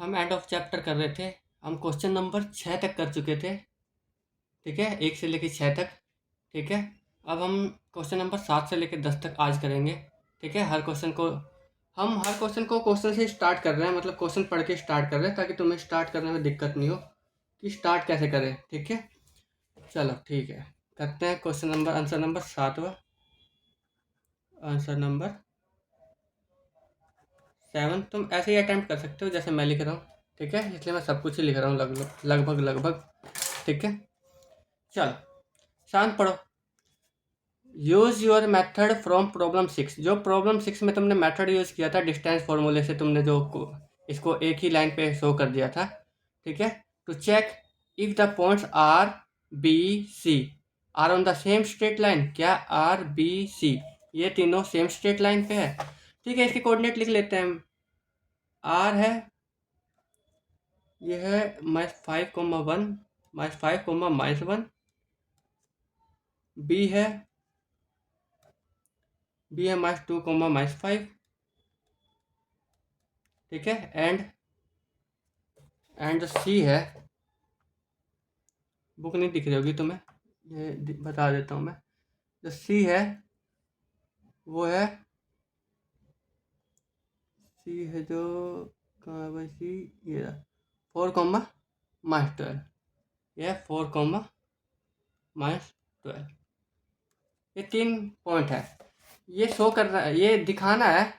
हम end of chapter कर रहे थे। हम क्वेश्चन नंबर 6 तक कर चुके थे। ठीक है, 1 से लेकर 6 तक। ठीक है, अब हम क्वेश्चन नंबर 7 से लेकर 10 तक आज करेंगे। ठीक है, हर क्वेश्चन को क्वेश्चन से स्टार्ट कर रहे हैं, मतलब क्वेश्चन पढ़ के स्टार्ट कर रहे हैं ताकि तुम्हें स्टार्ट करने में दिक्कत नहीं हो कि स्टार्ट कैसे करें। ठीक है, चलो ठीक है, करते हैं क्वेश्चन नंबर आंसर नंबर 7वां। आंसर नंबर 7 तुम ऐसे ही अटेम्प्ट कर सकते हो जैसे मैं लिख रहा हूँ। ठीक है, इसलिए मैं सब कुछ ही लिख रहा हूँ लगभग लगभग। ठीक है, चलो शांत पढ़ो। Use your method from problem 6। जो प्रॉब्लम 6 में तुमने मेथड यूज किया था डिस्टेंस फॉर्मूले से, तुमने जो इसको एक ही लाइन पे शो कर दिया था। ठीक है, to check if the points R B C are on the same straight line. क्या आर बी सी ये तीनों सेम स्ट्रेट लाइन पे है? ठीक है, इसके कोऑर्डिनेट लिख लेते हैं हम। आर है, ये है -5, 1 -5, -1। बी है -2, -5। ठीक है, एंड सी है, बुक नहीं दिख रही होगी तुम्हें, ये बता देता हूँ मैं। जो सी है वो है, सी है जो, कहाँ है भाई सी, ये 4, -12। ये 4, -12। ये 3 पॉइंट है। ये शो कर रहा है, ये दिखाना है।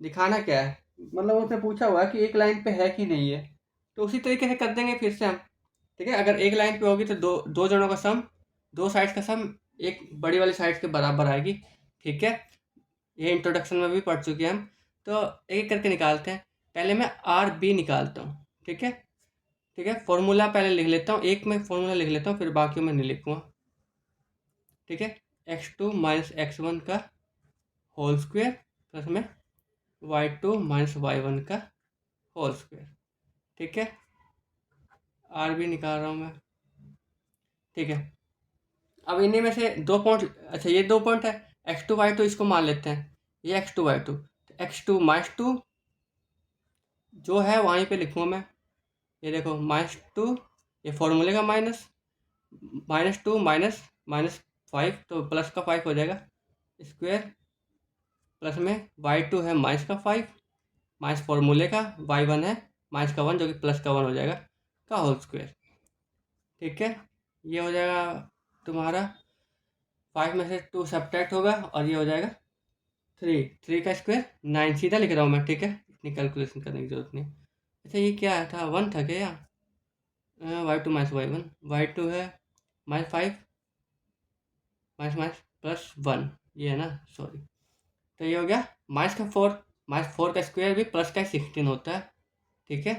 दिखाना क्या है, मतलब उसने पूछा हुआ है कि एक लाइन पे है कि नहीं है, तो उसी तरीके से कर देंगे फिर से हम। ठीक है, अगर एक लाइन पे होगी तो दो दो जनों का सम, दो साइड्स का सम एक बड़ी वाली साइड के बराबर आएगी। ठीक है, ये इंट्रोडक्शन में भी पढ़ चुके हैं हम। तो एक एक करके निकालते हैं। पहले मैं आर बी निकालता हूँ। ठीक है, ठीक है, फॉर्मूला पहले लिख लेता हूँ, एक में फॉर्मूला लिख लेता हूँ, फिर बाकी में नहीं लिखूँगा। ठीक है, x2 - x1 का होल स्क्वायर प्लस में y2 - y1 का होल स्क्वायर। ठीक है, आर बी निकाल रहा हूँ मैं। ठीक है, अब इन्हीं में से 2 पॉइंट, अच्छा ये 2 पॉइंट है, x2 y2 इसको मान लेते हैं। ये x2 y2, x2 -2 जो है वहीं पे लिखूँगा मैं। ये देखो -2, ये फॉर्मूले का माइनस, -2 -5 तो प्लस का 5 हो जाएगा स्क्वायर, प्लस में y2 है -5 माइनस फॉर्मूले का, y1 है -1 जो कि प्लस का 1 हो जाएगा का होल स्क्वायर। ठीक है, ये हो जाएगा तुम्हारा 5 में से 2 सब्ट्रैक्ट होगा और ये हो जाएगा 3 का स्क्वायर 9 सीधा लिख रहा हूँ मैं। ठीक है, इतनी कैलकुलेशन करने की जरूरत नहीं। अच्छा ये क्या था, 1 था क्या? y2 -y1, y2 है -5 +1, ये है ना, सॉरी। तो ये हो गया -4 का स्क्वायर भी प्लस का 16 होता है। ठीक है,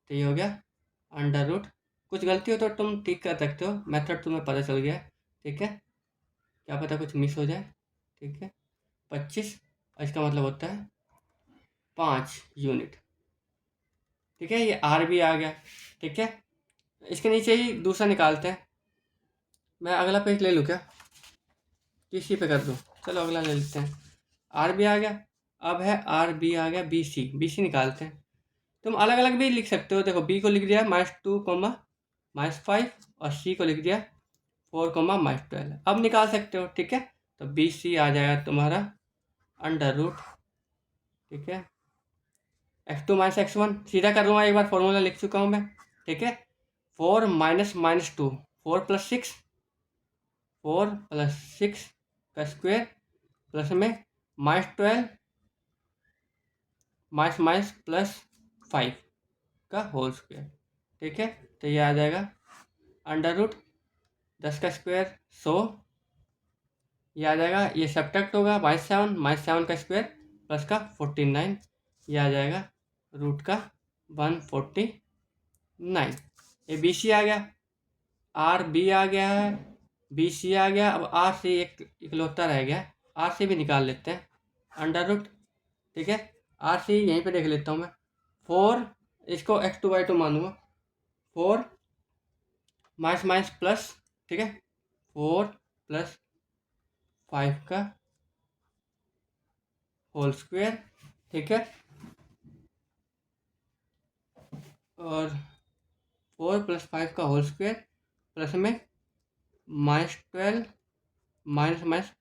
तो ये हो गया अंडर रूट। कुछ गलती हो तो तुम ठीक कर सकते हो, मेथड तुम्हें पता चल गया। ठीक है, क्या पता कुछ मिस हो जाए। ठीक है, 25, इसका मतलब होता है 5 यूनिट। ठीक है, ये आर भी आ गया। ठीक है, इसके नीचे ही दूसरा निकालते हैं। मैं अगला पेज ले लूँ क्या, इसी पे कर दूँ? चलो अगला ले लेते हैं। आर बी आ गया, अब है आर बी आ गया, बी सी निकालते हैं। तुम अलग अलग भी लिख सकते हो, देखो बी को लिख दिया -2, -5 और सी को लिख दिया 4, -12। अब निकाल सकते हो। ठीक है, तो बी सी आ जाएगा तुम्हारा अंडर रूट। ठीक है, x2 -x1 सीधा कर दूंगा, एक बार फॉर्मूला लिख चुका हूँ मैं। ठीक है, 4 -2, 4 + 6, 4 + 6 का स्क्वायर प्लस में -12 +5 का होल स्क्वायर। ठीक है, तो ये आ जाएगा अंडर रूट 10 का स्क्वायर 100, ये आ जाएगा, ये सब्ट्रैक्ट होगा -7 का स्क्वायर प्लस का 49, ये आ जाएगा रूट का 149। ये बी सी आ गया, आर बी आ गया है, बी सी आ गया। अब आर सी एक इकलौता रह गया, आर सी भी निकाल लेते हैं अंडर रूट। ठीक है, आर सी यहीं पे देख लेता हूँ मैं। 4, इसको x2 y2 मानूंगा, 4 माइनस प्लस। ठीक है, 4 + 5 का होल स्क्वायर। ठीक है, और 4 + 5 का होल स्क्वायर प्लस में -12 माइनस माइनस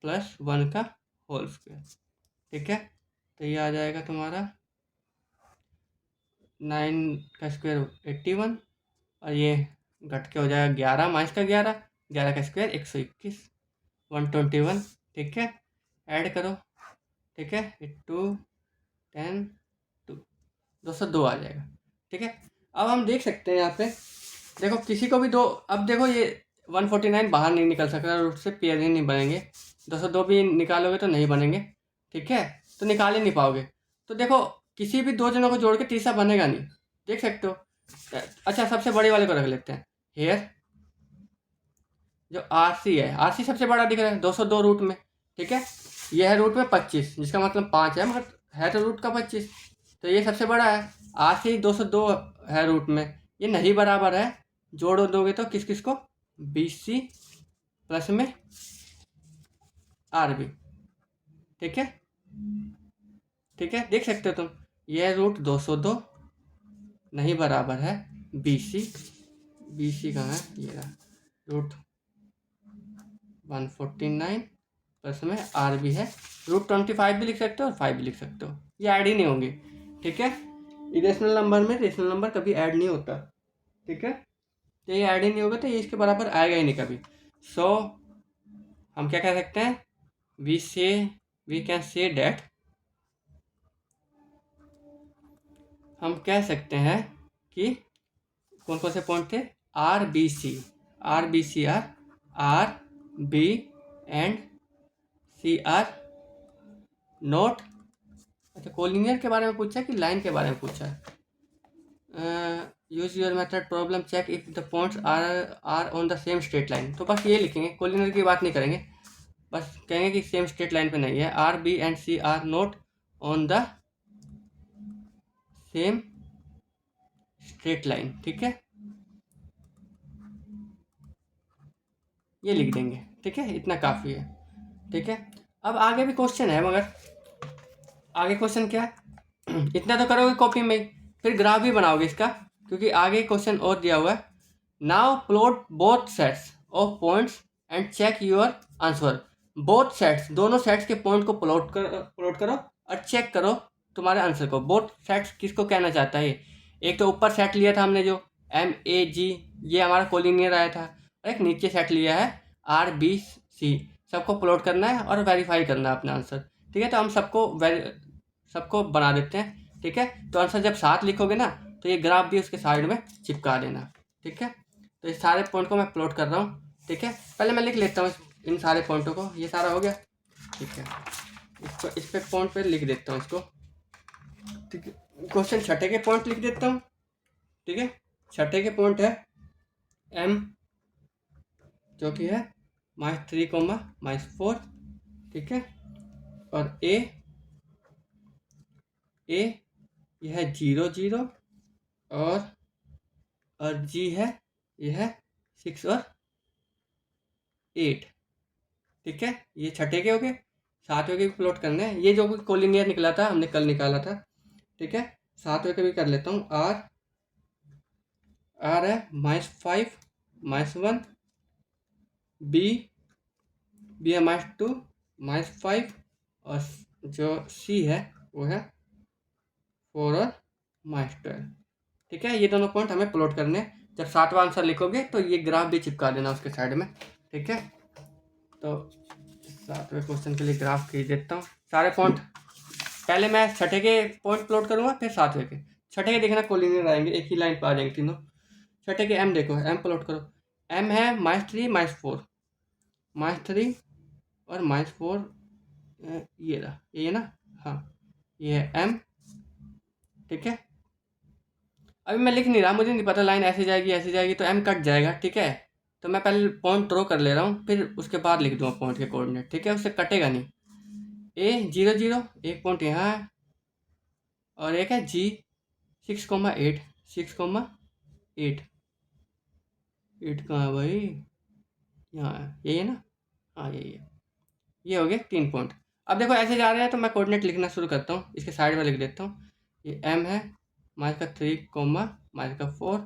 +1 का होल स्क्वायर। ठीक है, तो ये आ जाएगा तुम्हारा 9 का स्क्वायर 81 और ये घट के हो जाएगा 11 माइनस का 11, 11 का स्क्वायर 121, 121। ठीक है, ऐड करो। ठीक है, 2 10 2 202 आ जाएगा। ठीक है, अब हम देख सकते हैं यहाँ पे, देखो किसी को भी दो, अब देखो ये 149 बाहर नहीं निकल सकता, रूट से पेयर ही नहीं बनेंगे, 202 भी निकालोगे तो नहीं बनेंगे। ठीक है, तो निकाल ही नहीं पाओगे। तो देखो किसी भी दो जनों को जोड़ के तीसरा बनेगा नहीं, देख सकते हो। अच्छा, सबसे बड़े वाले को रख लेते हैं हेयर, जो RC है, RC सबसे बड़ा दिख रहा है 202 रूट में। ठीक है, यह है रूट में 25, जिसका मतलब 5 है, मगर है तो रूट का 25, तो ये सबसे बड़ा है। RC 202 है रूट में, ये नहीं बराबर है, जोड़ दोगे तो किस किस को, BC प्लस में RB। ठीक है, ठीक है, देख सकते हो तुम, यह रूट 202 नहीं बराबर है BC, BC कहाँ है, ये रहा रूट 149 प्लस में RB है, रूट 25 भी लिख सकते हो और 5 भी लिख सकते हो, ये ऐड ही नहीं होंगे। ठीक है, इरेशनल नंबर में रेशनल नंबर कभी ऐड नहीं होता। ठीक है, तो ये ऐड ही नहीं होगा तो ये इसके बराबर आएगा ही नहीं कभी। सो हम क्या कह सकते हैं, वी कैन से डेट, हम कह सकते हैं कि कौन कौन से पॉइंट थे, RBC R B and C are not. अच्छा, कोलिनियर के बारे में पूछा है कि लाइन के बारे में पूछा है। Use your method problem check if the points are on the same straight line, तो बस ये लिखेंगे, कोलिनियर की बात नहीं करेंगे, बस कहेंगे कि सेम स्ट्रेट लाइन पे नहीं है, RB and CR note on the same straight line. ठीक है, ये लिख देंगे। ठीक है, इतना काफ़ी है। ठीक है, अब आगे भी क्वेश्चन है, मगर आगे क्वेश्चन क्या है इतना तो करोगे कॉपी में ही, फिर ग्राफ भी बनाओगे इसका, क्योंकि आगे क्वेश्चन और दिया हुआ है। Now plot both sets of points and check your answer. Both sets, दोनों सेट्स के पॉइंट को प्लॉट करो और चेक करो तुम्हारे आंसर को। बोथ सेट्स किसको कहना चाहता है, एक तो ऊपर सेट लिया था हमने जो MAG, ये हमारा कोलिनियर आया था, और एक नीचे सेट लिया है RBC, सबको प्लॉट करना है और वेरीफाई करना है अपना आंसर। ठीक है, तो हम सबको बना देते हैं। ठीक है, तो आंसर जब साथ लिखोगे ना, तो ये ग्राफ भी उसके साइड में चिपका देना। ठीक है, तो इस सारे पॉइंट को मैं प्लॉट कर रहा हूँ। ठीक है, पहले मैं लिख लेता हूँ इन सारे पॉइंटों को, ये सारा हो गया। ठीक है, इसको इस पे पॉइंट पे लिख देता हूँ इसको। ठीक है, क्वेश्चन छठे के पॉइंट लिख देता हूँ। ठीक है, छठे के पॉइंट है M, जो कि है -3, -4। ठीक है, और A यह है 0 0, और G है, यह है 6 और 8। ठीक है, ये छठे के हो गए। सातवें के भी प्लॉट करने हैं, ये जो कोलिनियर निकला था हमने कल निकाला था। ठीक है, सातवें के भी कर लेता हूँ। R है -5 -1, B है -2 -5, और जो C है वो है 4 और -12। ठीक है, ये दोनों पॉइंट हमें प्लॉट करने हैं। जब सातवां आंसर लिखोगे तो ये ग्राफ भी चिपका देना उसके साइड में। ठीक है, तो सातवें क्वेश्चन के लिए ग्राफ खींच देता हूँ। सारे पॉइंट पहले मैं छठे के पॉइंट प्लॉट करूँगा, फिर सातवें के। छठे के देखना कोलिनियर आएंगे, एक ही लाइन पर आ जाएंगे तीनों। छठे के M देखो, M प्लॉट करो। M है -3 -4, -3 और -4, ये रहा, ये ना, हाँ ये है M। ठीक है, अभी मैं लिख नहीं रहा, मुझे नहीं पता लाइन ऐसे जाएगी ऐसे जाएगी, तो M कट जाएगा। ठीक है, तो मैं पहले पॉइंट ड्रॉ कर ले रहा हूँ, फिर उसके बाद लिख दूँगा पॉइंट के कोऑर्डिनेट। ठीक है, उससे कटेगा नहीं। A 0 0, एक पॉइंट यहाँ है, और एक है G 6,8, 6,8, 8 कहाँ है भाई, यहाँ है, यही है ना, हाँ यही है। ये हो गए 3 पॉइंट। अब देखो ऐसे जा रहे हैं, तो मैं कोऑर्डिनेट लिखना शुरू करता हूँ, इसके साइड में लिख देता हूँ। ये M है -3, माइनस का 4,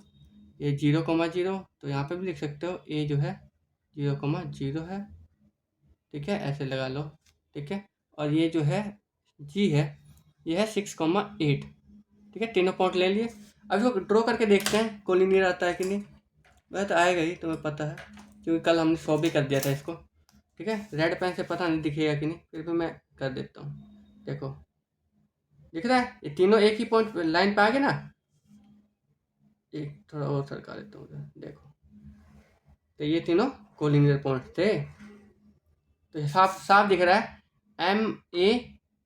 ये 0,0, तो यहाँ पे भी लिख सकते हो ए जो है 0,0 है, ठीक है, ऐसे लगा लो, ठीक है। और ये जो है जी है, ये है 6,8, ठीक है, तीनों पॉइंट ले लिए। अब इसको ड्रॉ करके देखते हैं कोलिनियर आता है कि नहीं। वह तो आएगा ही, तुम्हें पता है, क्योंकि कल हमने सॉल्व भी कर दिया था इसको, ठीक है। रेड पेन से पता नहीं दिखेगा कि नहीं, फिर भी मैं कर देता हूँ। देखो दिख रहा है, ये तीनों एक ही पॉइंट लाइन पे आ गए ना। एक थोड़ा और सरका देता हूँ उधर, देखो, तो ये तीनों कोलिनियर पॉइंट थे। तो साफ साफ दिख रहा है, एम ए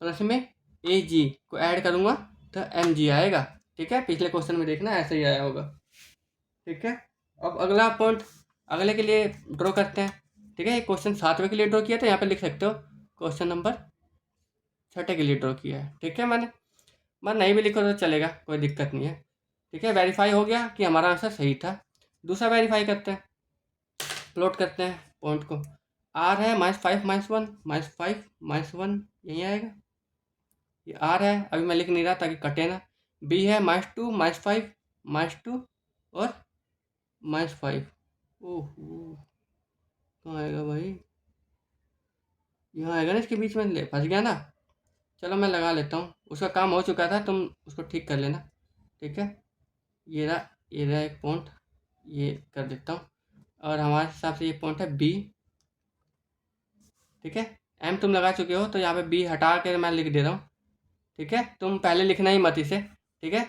प्लस में ए जी को ऐड करूँगा तो एम जी आएगा, ठीक है। पिछले क्वेश्चन में देखना ऐसे ही आया होगा, ठीक है। अब अगला पॉइंट अगले के लिए ड्रॉ करते हैं, ठीक है। ये क्वेश्चन 7वें के लिए ड्रॉ किया था, यहाँ पे लिख सकते हो क्वेश्चन नंबर 6 के लिए ड्रॉ किया है, ठीक है। मैं नहीं भी लिखो तो चलेगा, कोई दिक्कत नहीं है, ठीक है। वेरीफाई हो गया कि हमारा आंसर सही था। दूसरा वेरीफाई करते हैं, प्लॉट करते हैं पॉइंट को। आर है -5 -1 -5 -1, यही आएगा। ये आर है, अभी मैं लिख नहीं रहा ताकि कटे ना। बी है -2 -5 -2 और -5। ओह, कहाँ आएगा भाई, यहाँ आएगा ना, इसके बीच में ले फंस गया ना। चलो मैं लगा लेता हूँ, उसका काम हो चुका था, तुम उसको ठीक कर लेना, ठीक है। ये रहा एक पॉइंट, ये कर देता हूँ। और हमारे हिसाब से ये पॉइंट है बी, ठीक है। एम तुम लगा चुके हो, तो यहाँ पे बी हटा के मैं लिख दे रहा हूँ, ठीक है। तुम पहले लिखना ही मत इसे, ठीक है,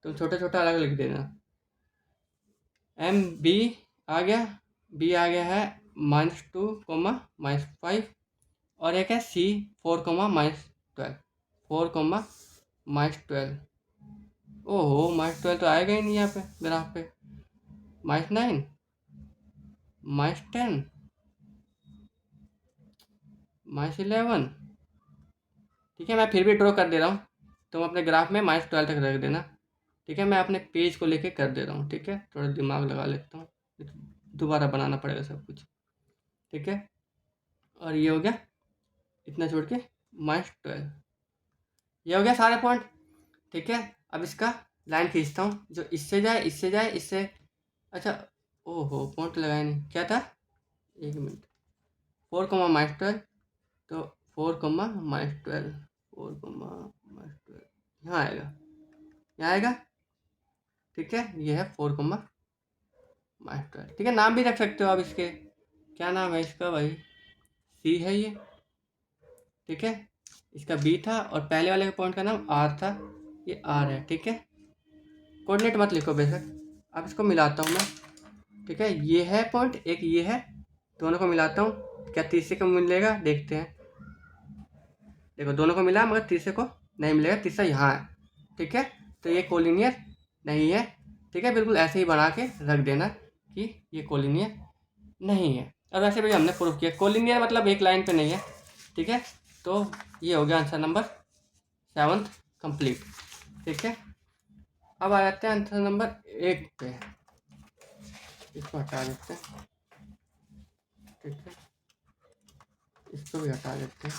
तुम छोटे छोटे अलग लिख देना। एम बी आ गया, बी आ गया है -2, -5, और एक है सी 4, -12, 4, -12। ओहो, -12 तो आएगा ही नहीं यहाँ पे ग्राफ पे। -9, -10, -11, ठीक है। मैं फिर भी ड्रॉ कर दे रहा हूँ, तुम अपने ग्राफ में -12 तक रख देना, ठीक है। मैं अपने पेज को लेके कर दे रहा हूँ, ठीक है। थोड़ा दिमाग लगा लेता हूँ, दोबारा बनाना पड़ेगा सब कुछ, ठीक है। और ये हो गया, इतना छोड़ के -12, ये हो गया सारे पॉइंट, ठीक है। अब इसका लाइन खींचता हूँ, जो इससे जाए इससे जाए इससे। अच्छा, ओहो, पॉइंट लगाया नहीं, क्या था, 1 मिनट। 4, -12, तो 4, -12, 4, -12 यहाँ आएगा, यहाँ आएगा, ठीक है। ये है 4, -12, ठीक है। नाम भी रख सकते हो आप इसके, क्या नाम है इसका भाई, सी है ये, ठीक है। इसका बी था, और पहले वाले पॉइंट का नाम आर था, ये आर है, ठीक है। कोऑर्डिनेट मत लिखो बेशक, अब इसको मिलाता हूँ मैं, ठीक है। ये है पॉइंट, एक ये है, दोनों को मिलाता हूँ, क्या तीसरे को मिलेगा, देखते हैं। देखो दोनों को मिला, मगर तीसरे को नहीं मिलेगा, तीसरा यहाँ है, ठीक है। तो ये कोलिनियर नहीं है, ठीक है। बिल्कुल ऐसे ही बना के रख देना कि ये कोलिनियर नहीं है। और वैसे भी हमने प्रूफ किया कोलिनियर मतलब एक लाइन पे नहीं है, ठीक है। तो ये हो गया आंसर नंबर 7 कंप्लीट, ठीक है। अब आ जाते हैं आंसर नंबर 8 पे, इसको हटा देते हैं, ठीक है, इसको भी हटा देते हैं।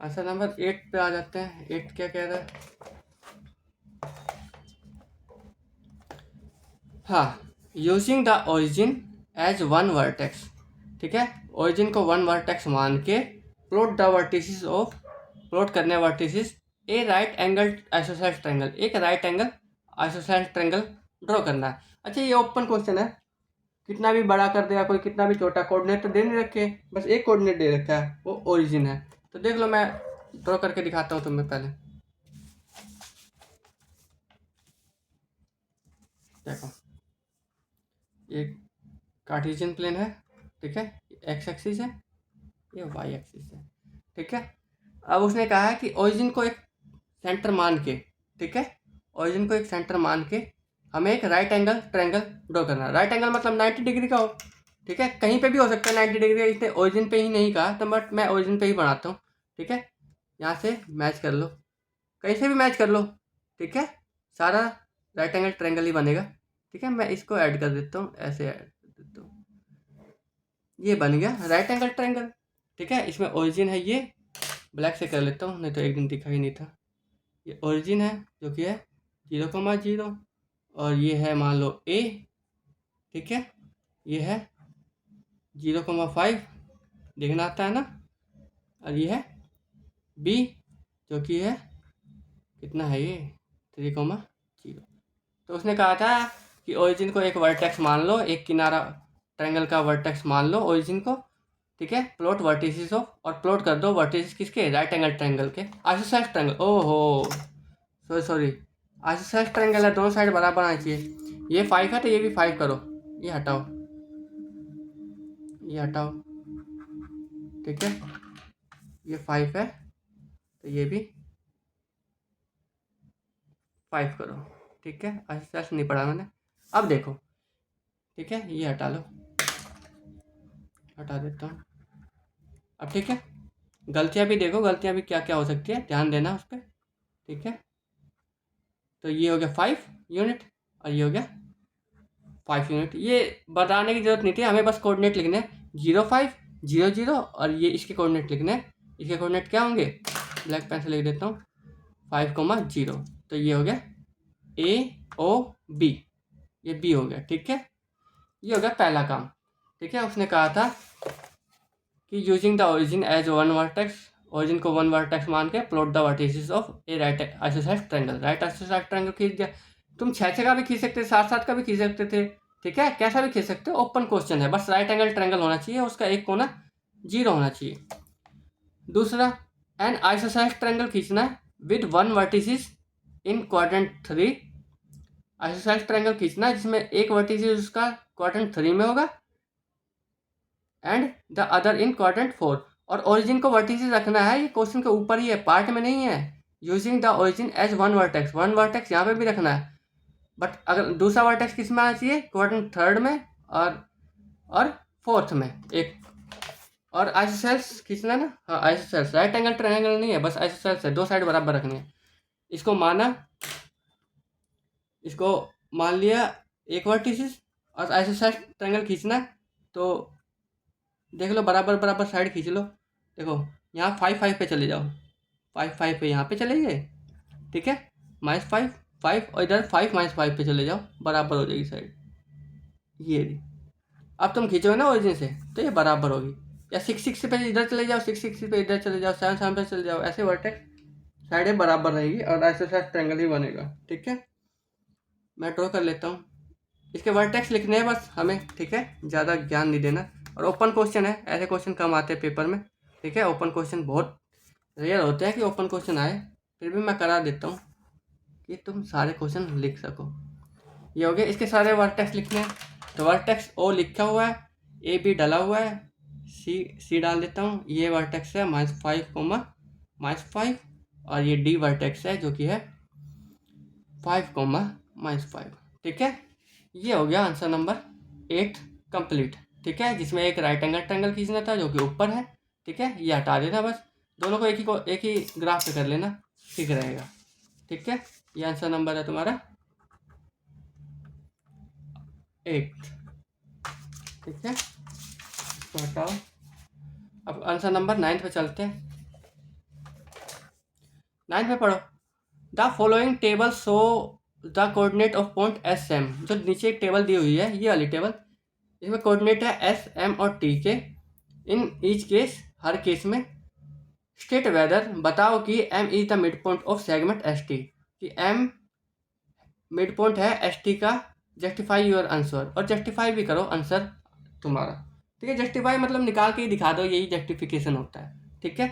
आंसर नंबर 8 पे आ जाते हैं। 8 क्या कह रहा है, हाँ, using the origin as 1 vertex, ठीक है। ओरिजिन को 1 वर्टेक्स मान के plot the vertices of, plot करने vertices a right angle isosceles triangle, एक right angle isosceles triangle draw करना है। अच्छा, ये ओपन क्वेश्चन है, कितना भी बड़ा कर देगा कोई, कितना भी छोटा, कोऑर्डिनेट तो दे नहीं रखे, बस एक कोऑर्डिनेट दे रखा है, वो ओरिजिन है। तो देख लो, मैं ड्रॉ करके दिखाता हूँ तुम्हें पहले, देखो ये कार्टेशियन प्लेन है, ठीक है, एक्स एक्सिस है, ये वाई एक्सिस है, ठीक है। अब उसने कहा है कि ओरिजिन को एक सेंटर मान के, ठीक है, ओरिजिन को एक सेंटर मान के हमें एक राइट एंगल ट्रायंगल ड्रॉ करना है। राइट एंगल मतलब 90 डिग्री का हो, ठीक है, कहीं पे भी हो सकता है 90 डिग्री का, इसने ओरिजिन पे ही नहीं कहा तो बट मैं ओरिजिन पे ही बनाता हूँ, ठीक है। यहाँ से मैच कर लो, कहीं से भी मैच कर लो, ठीक है, सारा राइट एंगल ट्रायंगल ही बनेगा, ठीक है। मैं इसको ऐड कर देता हूँ, ऐसे ऐड कर देता हूँ, ये बन गया राइट एंगल ट्रायंगल, ठीक है। इसमें ओरिजिन है, ये ब्लैक से कर लेता हूँ, नहीं तो एक दिन दिखा ही नहीं था। ये ओरिजिन है जो कि है 0,0 और ये है मान लो A, ठीक है, ये है 0,5 देखना आता है ना, और ये है B जो कि है कितना है ये 3,0। तो उसने कहा था कि ओरिजिन को एक वर्टेक्स मान लो, एक किनारा ट्रायंगल का वर्टेक्स मान लो ओरिजिन को, ठीक है, प्लॉट वर्टिसेस ऑफ, और प्लॉट कर दो वर्टिसेस किसके, राइट एंगल ट्रायंगल के, आइसोसेलेस ट्रायंगल, ओहो सॉरी आइसोसेलेस ट्रायंगल है, दोनों साइड बराबर आना चाहिए। ये 5 है तो ये भी 5 करो, ये हटाओ, ये हटाओ, ठीक है, ये 5 है तो ये भी 5 करो, ठीक है, आइसोसेलेस नहीं पढ़ा मैंने। अब देखो, ठीक है, ये हटा लो, हटा देता हूँ। अब ठीक है, गलतियाँ भी देखो, गलतियाँ भी क्या क्या हो सकती है, ध्यान देना उस पर, ठीक है। तो ये हो गया 5 यूनिट और ये हो गया 5 यूनिट। ये बताने की जरूरत नहीं थी, हमें बस कोऑर्डिनेट लिखने हैं 0,5 0,0 और ये इसके कोऑर्डिनेट लिखने हैं। इसके कोऑर्डिनेट क्या होंगे, ब्लैक पेन से लिख देता हूँ 5,0। तो ये हो गया AOB, ये B हो गया, ठीक है। ये हो गया पहला काम, ठीक है। उसने कहा था कि using the origin as one vertex, origin को वन वर्टेक्स मान के plot the vertices of a right isosceles triangle, right isosceles triangle खींच दिया। तुम 6 का भी खींच सकते थे, 7 का भी खींच सकते थे, ठीक है, कैसा भी खींच सकते हो, ओपन क्वेश्चन है, बस राइट एंगल ट्रायंगल होना चाहिए, उसका एक कोना 0 होना चाहिए। दूसरा, एन आइसोसेलेस ट्रायंगल खींचना है with one vertices in quadrant 3, isosceles triangle खींचना है जिसमें एक वर्टिसेस उसका क्वाड्रेंट 3 में होगा and the other in quadrant 4। और ओरिजिन को वर्टिसेस रखना है, ये क्वेश्चन के ऊपर ही है, पार्ट में नहीं है। Using the origin as one vertex यहाँ पे भी रखना है, बट अगर दूसरा वर्टेक्स किस में आना चाहिए, क्वाड्रेंट 3 में और 4th में एक। और आइसोसेलेस खींचना है ना, हाँ आइसोसेलेस, राइट एंगल ट्रायंगल नहीं है, बस आइसोसेलेस है, दो साइड बराबर रखनी है। इसको मान लिया एक वर्टिसेस और आइसोसेलेस ट्रायंगल खींचना है, तो देख लो बराबर बराबर साइड खींच लो। देखो यहाँ 5 पे चले जाओ, 5 पे यहाँ पे चले गए, ठीक है, -5 और इधर 5 पे चले जाओ, बराबर हो जाएगी साइड ये भी। अब तुम खींचोगे ना ओरिजिन से तो ये बराबर होगी, या 6 पे इधर चले जाओ, 6 पे इधर चले जाओ, 7 पे चले जाओ, ऐसे वर्टेक्स साइडें बराबर रहेगी और आइसोसेलेस ट्रायंगल ही बनेगा, ठीक है। मैं ड्रॉ कर लेता हूँ, इसके वर्टेक्स लिखने हैं बस हमें, ठीक है, ज़्यादा ज्ञान नहीं देना। और ओपन क्वेश्चन है, ऐसे क्वेश्चन कम आते हैं पेपर में, ठीक है, ओपन क्वेश्चन बहुत रेयर होते हैं कि ओपन क्वेश्चन आए, फिर भी मैं करा देता हूँ कि तुम सारे क्वेश्चन लिख सको। ये हो गया, इसके सारे वर्टेक्स लिखने हैं, तो वर्टेक्स O लिखा हुआ है, AB डाला हुआ है, C डाल देता हूँ, ये वर्टेक्स है -5, और ये D वर्टेक्स है जो कि है 5, ठीक है। ये हो गया आंसर नंबर 8 कंप्लीट, ठीक है, जिसमें एक राइट एंगल ट्रायंगल खींचना था जो कि ऊपर है, ठीक है, ये हटा देना बस, दोनों को एक ही ग्राफ पे कर लेना, ठीक रहेगा, ठीक है। ये आंसर नंबर है तुम्हारा 8, ठीक है, इसको हटाओ। अब आंसर नंबर 9 पे चलते हैं। 9 पे पढ़ो, the following table show the coordinate of point SM, जो नीचे एक टेबल दी हुई है, ये वाली टेबल, इसमें कोऑर्डिनेट है S, M और T के, in each case, her case में, स्टेट वेदर, बताओ कि M is the mid point of segment ST, कि M मिड पॉइंट है ST का, जस्टिफाई योर आंसर, और जस्टिफाई भी करो आंसर तुम्हारा, ठीक है, जस्टिफाई मतलब निकाल के ही दिखा दो, यही जस्टिफिकेशन होता है, ठीक है।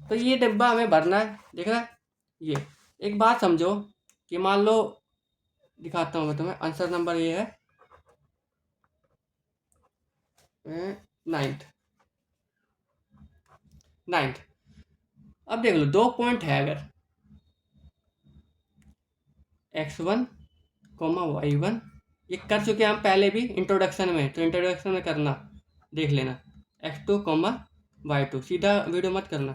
तो ये डिब्बा हमें भरना है, देख रहा है, ये एक बात समझो कि मान लो, दिखाता हूँ मैं तुम्हें, आंसर नंबर ये है 9th। अब देख लो, 2 पॉइंट है, अगर x1, y1, ये कर चुके हैं हम पहले भी इंट्रोडक्शन में, तो इंट्रोडक्शन में करना, देख लेना, x2, y2, सीधा वीडियो मत करना।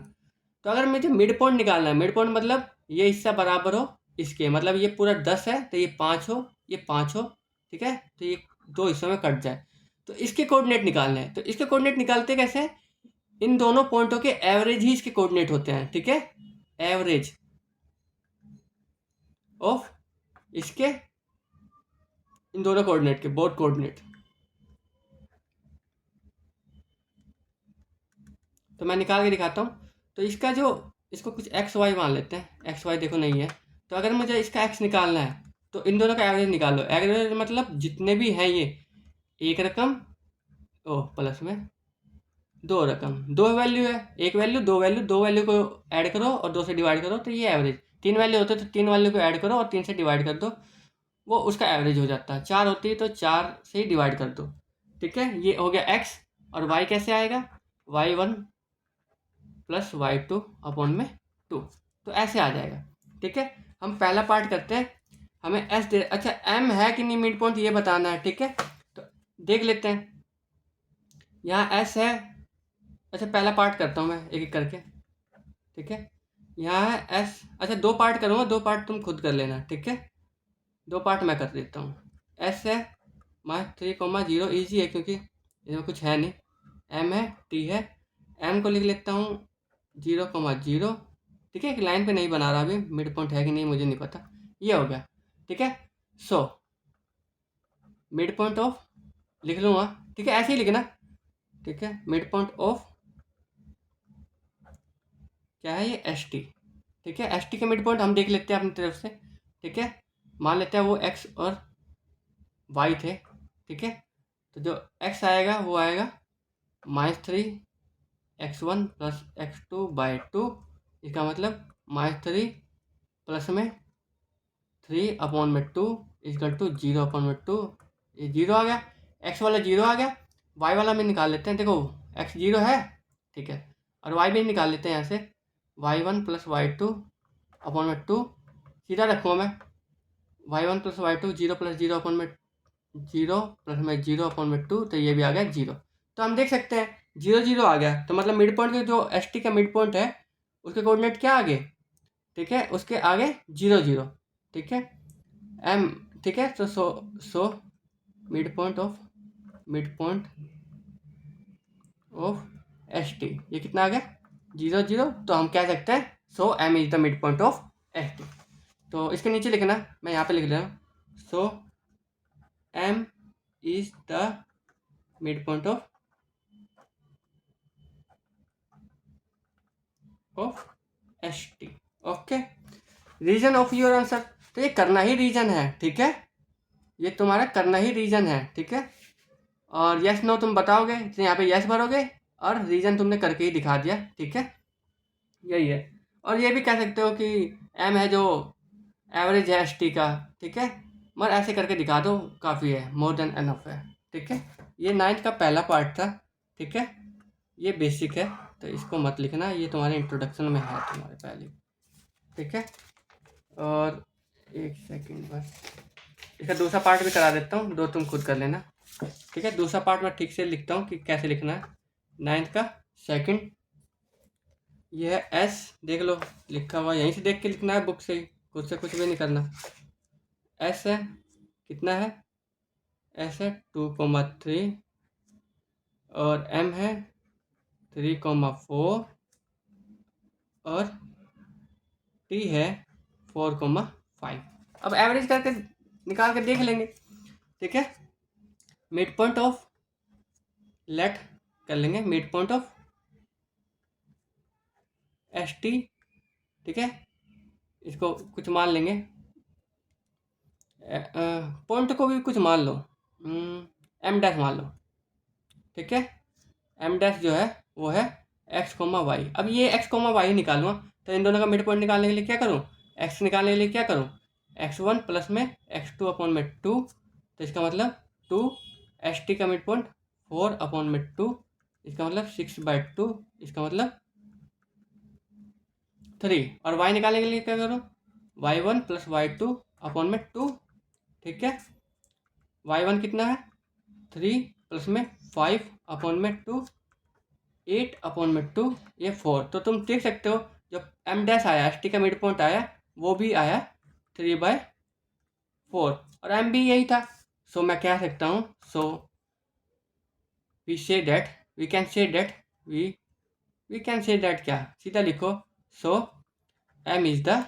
तो अगर मुझे मिड पॉइंट निकालना है, मिड पॉइंट मतलब ये हिस्सा बराबर हो इसके, मतलब ये पूरा 10 है तो ये 5 हो, ये 5 हो, ठीक है, तो ये 2 हिस्सों में कट जाए, तो इसके कोऑर्डिनेट निकालने हैं। तो इसके कोऑर्डिनेट निकालते कैसे, इन दोनों पॉइंटों के एवरेज ही इसके कोऑर्डिनेट होते हैं, ठीक है, एवरेज ऑफ इसके इन दोनों कोऑर्डिनेट के, बोथ कोऑर्डिनेट। तो मैं निकाल के दिखाता हूँ। तो इसका जो, इसको कुछ एक्स वाई मान लेते हैं, एक्स वाई देखो नहीं है। तो अगर मुझे इसका एक्स निकालना है तो इन दोनों का एवरेज निकाल लो। एवरेज मतलब जितने भी हैं ये एक रकम, ओ प्लस में दो रकम, दो वैल्यू है, एक वैल्यू, दो वैल्यू को ऐड करो और दो से डिवाइड करो तो ये एवरेज। तीन वैल्यू होते तो तीन वैल्यू को ऐड करो और तीन से डिवाइड कर दो, वो उसका एवरेज हो जाता है। चार होती है तो चार से ही डिवाइड कर दो। ठीक है, ये हो गया एक्स। और वाई कैसे आएगा, Y one plus Y two upon में टू, तो ऐसे आ जाएगा। ठीक है, हम पहला पार्ट करते हैं। हमें एस दे, अच्छा एम है कि नहीं मिड पॉइंट ये बताना है। ठीक है, तो देख लेते हैं। यहाँ एस है, अच्छा पहला पार्ट करता हूँ मैं एक एक करके। ठीक है, यहाँ है एस, अच्छा दो पार्ट करूँगा, दो पार्ट तुम खुद कर लेना। ठीक है, दो पार्ट मैं कर देता हूँ। एस है -3, 0 ईजी है क्योंकि इसमें कुछ है नहीं। एम है, टी है, एम को लिख लेता हूँ 0, 0। ठीक है, एक लाइन पे नहीं बना रहा अभी, मिड पॉइंट है कि नहीं मुझे नहीं पता। ये हो गया। ठीक है, सो मिड पॉइंट ऑफ लिख लूँगा। ठीक है, ऐसे ही लिखना। ठीक है, मिड पॉइंट ऑफ क्या है ये, एस टी। ठीक है, एस टी के मिड पॉइंट हम देख लेते हैं अपनी तरफ से। ठीक है, मान लेते हैं वो एक्स और वाई थे। ठीक है, तो जो एक्स आएगा वो आएगा -3 x1 प्लस x2/2। इसका मतलब -3 प्लस में 3/2 इक्वल टू 0/2। ये जीरो आ गया, एक्स वाला जीरो आ गया। वाई वाला में निकाल लेते हैं, देखो एक्स जीरो है। ठीक है, और वाई भी निकाल लेते हैं यहाँ से, y1 प्लस y2/2। सीधा रखूँगा मैं, y1 plus y2 0 plus 0/0 plus में 0/2, तो ये भी आ गया 0। तो हम देख सकते हैं 0, 0 आ गया, तो मतलब मिड पॉइंट के जो एस टी का मिड पॉइंट है उसके कोऑर्डिनेट क्या आगे। ठीक है, उसके आगे 0, 0। ठीक है, एम। ठीक है, तो so mid point of S T, ये कितना आ गया 0, 0। तो हम कह सकते हैं so M is the mid point of S T. तो इसके नीचे लिखना, मैं यहाँ पे लिख रहा हूँ, so M is the mid point of S T. Okay, reason of your answer, तो ये करना ही रीजन है। ठीक है, ये तुम्हारा करना ही रीजन है। ठीक है, और यस नो तुम बताओगे तो यहाँ पे यस भरोगे, और रीजन तुमने करके ही दिखा दिया। ठीक है, यही है। और ये भी कह सकते हो कि एम है जो एवरेज है एस टी का। ठीक है, मगर ऐसे करके दिखा दो, काफ़ी है, मोर देन एनफ है। ठीक है, ये 9th का पहला पार्ट था। ठीक है, ये बेसिक है तो इसको मत लिखना, ये तुम्हारे इंट्रोडक्शन में है तुम्हारे पहले। ठीक है, और एक सेकंड बस, इसका दूसरा पार्ट भी करा देता हूँ, दो तुम खुद कर लेना। ठीक है, दूसरा पार्ट मैं ठीक से लिखता हूँ कि कैसे लिखना है। 9th का सेकंड, ये है एस, देख लो लिखा हुआ, यहीं से देख के लिखना है बुक से ही, खुद से कुछ भी नहीं करना। एस है कितना है, एस है 2,3 और एम है 3,4 और टी है 4,5। अब एवरेज करके निकाल के देख लेंगे। ठीक है, मिड पॉइंट ऑफ, लेट कर लेंगे mid point of S T. ठीक है, इसको कुछ मान लेंगे, पॉइंट को भी कुछ मान लो, एम डैश मान लो। ठीक है, एम डैश जो है वो है x,y। अब ये x,y निकालूंगा, तो इन दोनों का मिड पॉइंट निकालने के लिए क्या करूँ, x निकालने के लिए क्या करूँ, x1 प्लस में x2/2। तो इसका मतलब 2, एस टी का मिड पॉइंट 4/2, इसका मतलब 6/2, इसका मतलब 3। और y निकालने के लिए क्या करूँ, y1 प्लस y2/2। ठीक है, y1 कितना है 3 प्लस में 5/2, 8/2, ये 4। तो तुम देख सकते हो जब एम डैश आया, एस टी का मिड पॉइंट आया, वो भी आया 3/4, और एम भी यही था। सो मैं कह सकता हूँ, so we say that, we can say that, we can say that, क्या सीधा लिखो, सो एम इज द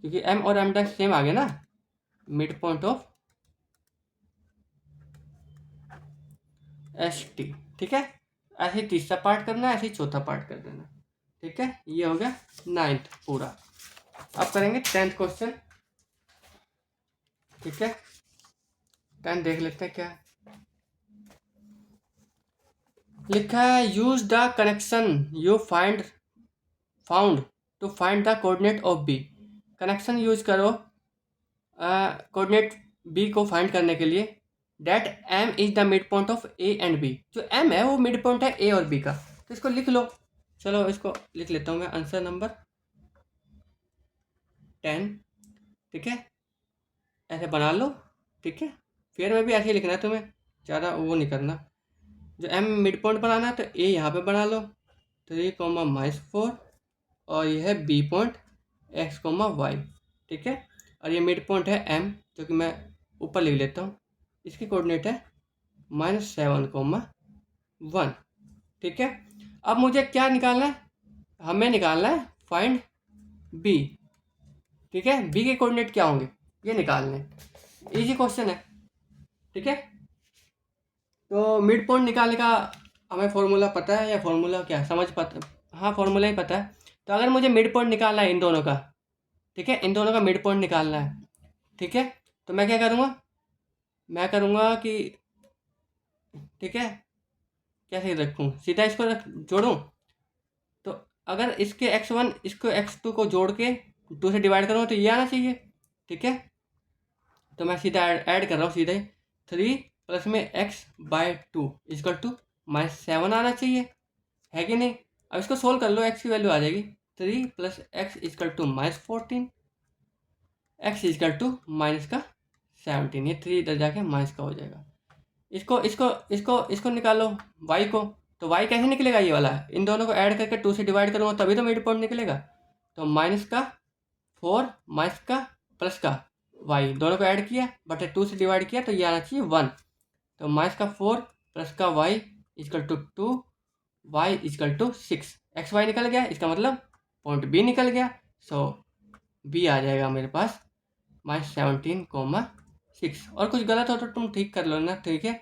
क्योंकि एम और एम डैश सेम आ गया ना, mid point of S T. ठीक है, ऐसे ही तीसरा पार्ट करना है, ऐसे ही चौथा पार्ट कर देना। ठीक है, ये हो गया 9th पूरा। अब करेंगे 10th क्वेश्चन। ठीक है, 10 देख लेते हैं क्या है। लिखा है use the connection you found to find the coordinate of B. Connection use करो कोऑर्डिनेट बी को फाइंड करने के लिए। That M is the mid point of A and B. जो एम है वो मिड पॉइंट है ए और बी का, तो इसको लिख लो। चलो इसको लिख लेता हूँ मैं, आंसर नंबर 10। ठीक है, ऐसे बना लो। ठीक है, फिर में भी ऐसे ही लिखना है तुम्हें, ज़्यादा वो नहीं करना। जो एम मिड पॉइंट बनाना है तो ए यहाँ पे बना लो 3, -4, और ये है बी पॉइंट x, y। ठीक है, और ये मिड पॉइंट है एम, जो कि मैं ऊपर लिख लेता हूँ। इसकी कोऑर्डिनेट है -7, 1। ठीक है, अब मुझे क्या निकालना है, हमें निकालना है फाइंड बी। ठीक है, बी के कोऑर्डिनेट क्या होंगे ये निकालने, इजी क्वेश्चन है। ठीक है, तो मिड पॉइंट निकालने का हमें फॉर्मूला पता है, या फॉर्मूला क्या समझ पता, हाँ फॉर्मूला ही पता है। तो अगर मुझे मिड पॉइंट निकालना है इन दोनों का, ठीक है, इन दोनों का मिड पॉइंट निकालना है। ठीक है, तो मैं क्या करूँगा, मैं करूँगा कि, ठीक है, कैसे रखूँ, सीधा इसको जोड़ूँ। तो अगर इसके x1 इसको x2 को जोड़ के 2 से डिवाइड करूँगा तो ये आना चाहिए। ठीक है, तो मैं सीधा ऐड कर रहा हूँ सीधा ही, 3 प्लस में x/2 इक्वल टू -7 आना चाहिए, है कि नहीं। अब इसको सोल्व कर लो, x की वैल्यू आ जाएगी 3 + x equal to -14, x equal to -17। ये 3 इधर जाके माइनस का हो जाएगा। इसको इसको इसको इसको निकालो y को, तो y कैसे निकलेगा, ये वाला इन दोनों को ऐड करके 2 से डिवाइड करूँगा तभी तो मिड पॉइंट निकलेगा। तो -4 +का y दोनों को ऐड किया बटे 2 से डिवाइड किया तो ये आना चाहिए 1। तो -4 +का y equal to 2, y equal to 6। xy निकल गया, इसका मतलब पॉइंट b निकल गया। सो b आ जाएगा मेरे पास -17, 6। और कुछ गलत हो तो तुम ठीक कर लो ना। ठीक है,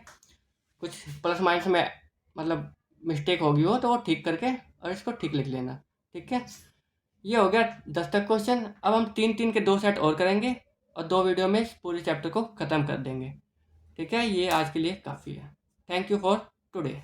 कुछ प्लस माइनस में मतलब मिस्टेक होगी हो तो वो ठीक करके और इसको ठीक लिख लेना। ठीक है, ये हो गया 10 तक क्वेश्चन। अब हम 3-3 के 2 सेट और करेंगे और 2 वीडियो में इस पूरे चैप्टर को ख़त्म कर देंगे। ठीक है, ये आज के लिए काफ़ी है। Thank you for today.